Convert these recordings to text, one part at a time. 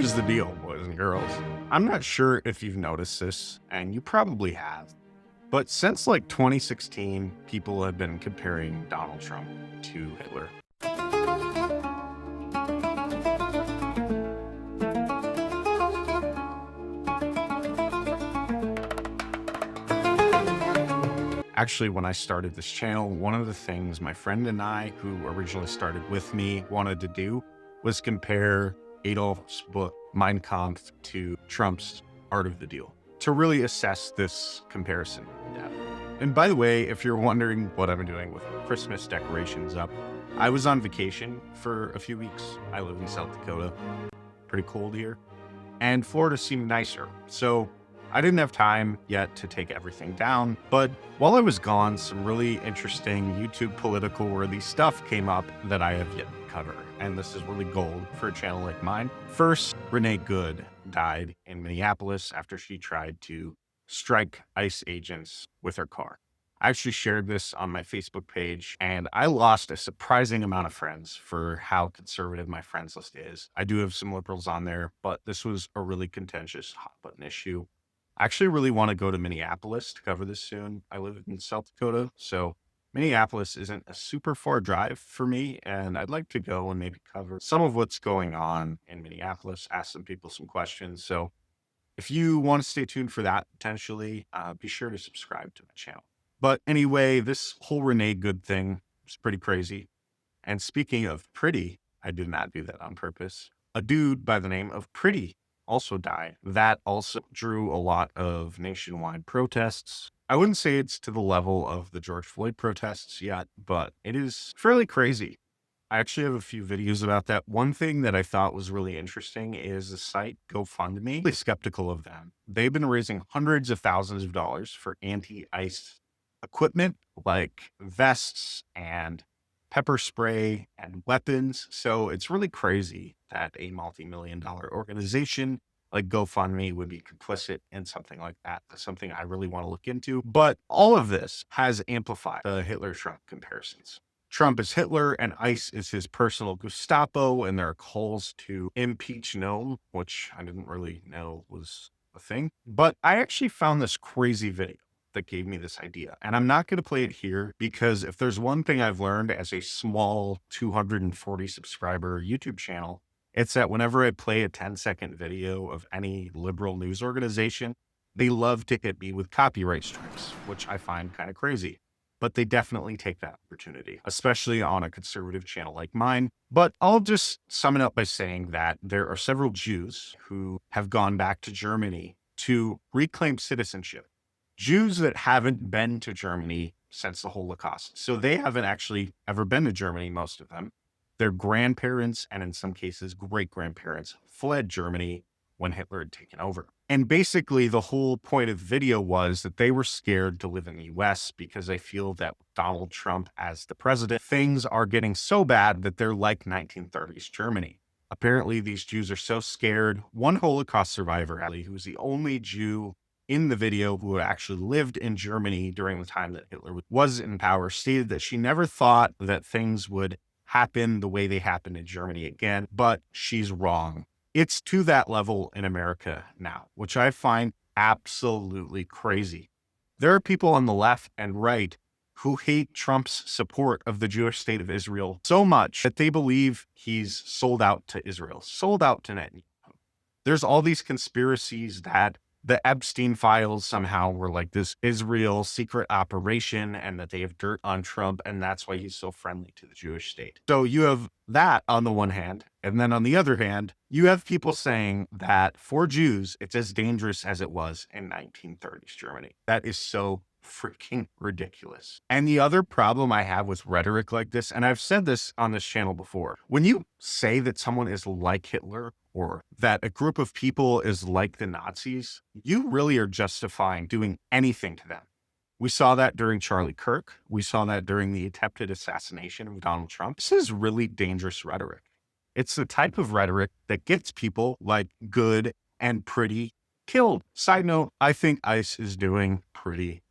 Here's the deal, boys and girls. I'm not sure if you've noticed this, and you probably have, but since like 2016, people have been comparing Donald Trump to Hitler. Actually, when I started this channel, one of the things my friend and I, who originally started with me, wanted to do was compare Adolf's book, Mein Kampf, to Trump's Art of the Deal to really assess this comparison in depth. And by the way, if you're wondering what I've been doing with Christmas decorations up, I was on vacation for a few weeks. I live in South Dakota, pretty cold here, and Florida seemed nicer. So I didn't have time yet to take everything down, but while I was gone, some really interesting YouTube political worthy stuff came up that I have yet to cover. And this is really gold for a channel like mine. First, Renee Good died in Minneapolis after she tried to strike ICE agents with her car. I actually shared this on my Facebook page, and I lost a surprising amount of friends for how conservative my friends list is. I do have some liberals on there, but this was a really contentious hot button issue. I actually really want to go to Minneapolis to cover this soon. I live in South Dakota, so Minneapolis isn't a super far drive for me, and I'd like to go and maybe cover some of what's going on in Minneapolis, ask some people some questions. So if you want to stay tuned for that, potentially, be sure to subscribe to my channel. But anyway, this whole Renee Good thing is pretty crazy. And speaking of pretty, I did not do that on purpose. A dude by the name of Pretty also died. That also drew a lot of nationwide protests. I wouldn't say it's to the level of the George Floyd protests yet, but it is fairly crazy. I actually have a few videos about that. One thing that I thought was really interesting is the site GoFundMe. Really skeptical of them. They've been raising hundreds of thousands of dollars for anti-ICE equipment like vests and pepper spray and weapons. So it's really crazy that a multi-million-dollar organization like GoFundMe would be complicit in something like that. That's something I really want to look into. But all of this has amplified the Hitler-Trump comparisons. Trump is Hitler and ICE is his personal Gestapo, and there are calls to impeach Noam, which I didn't really know was a thing. But I actually found this crazy video that gave me this idea. And I'm not going to play it here because if there's one thing I've learned as a small 240 subscriber YouTube channel, it's that whenever I play a 10-second video of any liberal news organization, they love to hit me with copyright strikes, which I find kind of crazy. But they definitely take that opportunity, especially on a conservative channel like mine. But I'll just sum it up by saying that there are several Jews who have gone back to Germany to reclaim citizenship. Jews that haven't been to Germany since the Holocaust. So they haven't actually ever been to Germany, most of them. Their grandparents, and in some cases, great-grandparents, fled Germany when Hitler had taken over. And basically, the whole point of the video was that they were scared to live in the US because they feel that with Donald Trump as the president, things are getting so bad that they're like 1930s Germany. Apparently, these Jews are so scared. One Holocaust survivor, who was the only Jew in the video who actually lived in Germany during the time that Hitler was in power, stated that she never thought that things would happen the way they happened in Germany again, but she's wrong. It's to that level in America now, which I find absolutely crazy. There are people on the left and right who hate Trump's support of the Jewish state of Israel so much that they believe he's sold out to Israel, sold out to Netanyahu. There's all these conspiracies that the Epstein files somehow were like this Israel secret operation and that they have dirt on Trump, and that's why he's so friendly to the Jewish state. So you have that on the one hand, and then on the other hand, you have people saying that for Jews, it's as dangerous as it was in 1930s Germany. That is so freaking ridiculous. And the other problem I have with rhetoric like this, and I've said this on this channel before, when you say that someone is like Hitler or that a group of people is like the Nazis, you really are justifying doing anything to them. We saw that during Charlie Kirk. We saw that during the attempted assassination of Donald Trump. This is really dangerous rhetoric. It's the type of rhetoric that gets people like Good and Pretty killed. Side note, I think ICE is doing pretty.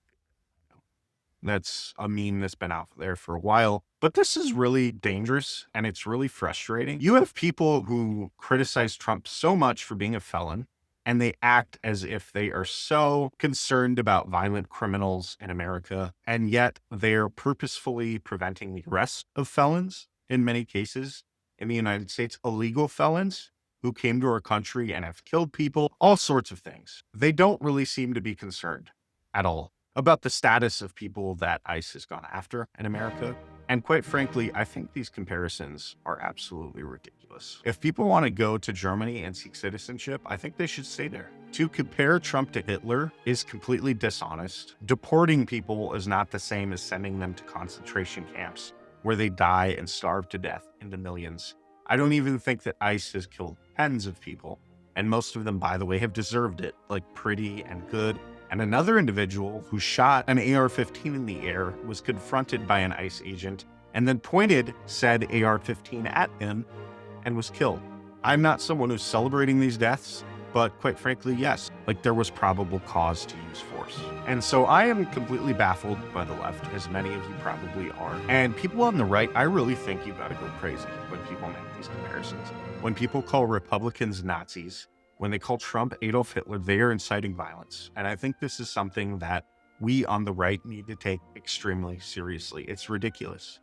That's a meme that's been out there for a while. But this is really dangerous and it's really frustrating. You have people who criticize Trump so much for being a felon, and they act as if they are so concerned about violent criminals in America, and yet they're purposefully preventing the arrest of felons in many cases in the United States, illegal felons who came to our country and have killed people, all sorts of things. They don't really seem to be concerned at all about the status of people that ICE has gone after in America. And quite frankly, I think these comparisons are absolutely ridiculous. If people want to go to Germany and seek citizenship, I think they should stay there. To compare Trump to Hitler is completely dishonest. Deporting people is not the same as sending them to concentration camps where they die and starve to death in the millions. I don't even think that ICE has killed tens of people. And most of them, by the way, have deserved it, like Pretty and Good. And another individual who shot an AR-15 in the air was confronted by an ICE agent and then pointed said AR-15 at him and was killed. I'm not someone who's celebrating these deaths, but quite frankly, yes, like there was probable cause to use force. And so I am completely baffled by the left, as many of you probably are. And people on the right, I really think you gotta go crazy when people make these comparisons. When people call Republicans Nazis, when they call Trump Adolf Hitler, they are inciting violence. And I think this is something that we on the right need to take extremely seriously. It's ridiculous.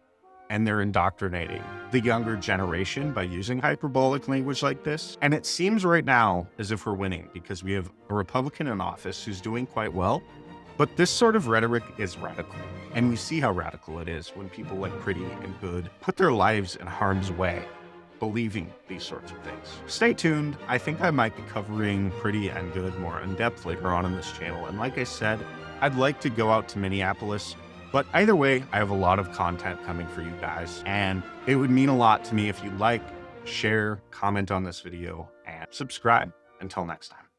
And they're indoctrinating the younger generation by using hyperbolic language like this. And it seems right now as if we're winning because we have a Republican in office who's doing quite well. But this sort of rhetoric is radical. And we see how radical it is when people like Pretty and Good put their lives in harm's way believing these sorts of things. Stay tuned. I think I might be covering Pretty and Good more in depth later on in this channel. And like I said, I'd like to go out to Minneapolis, but either way, I have a lot of content coming for you guys. And it would mean a lot to me if you like, share, comment on this video, and subscribe. Until next time.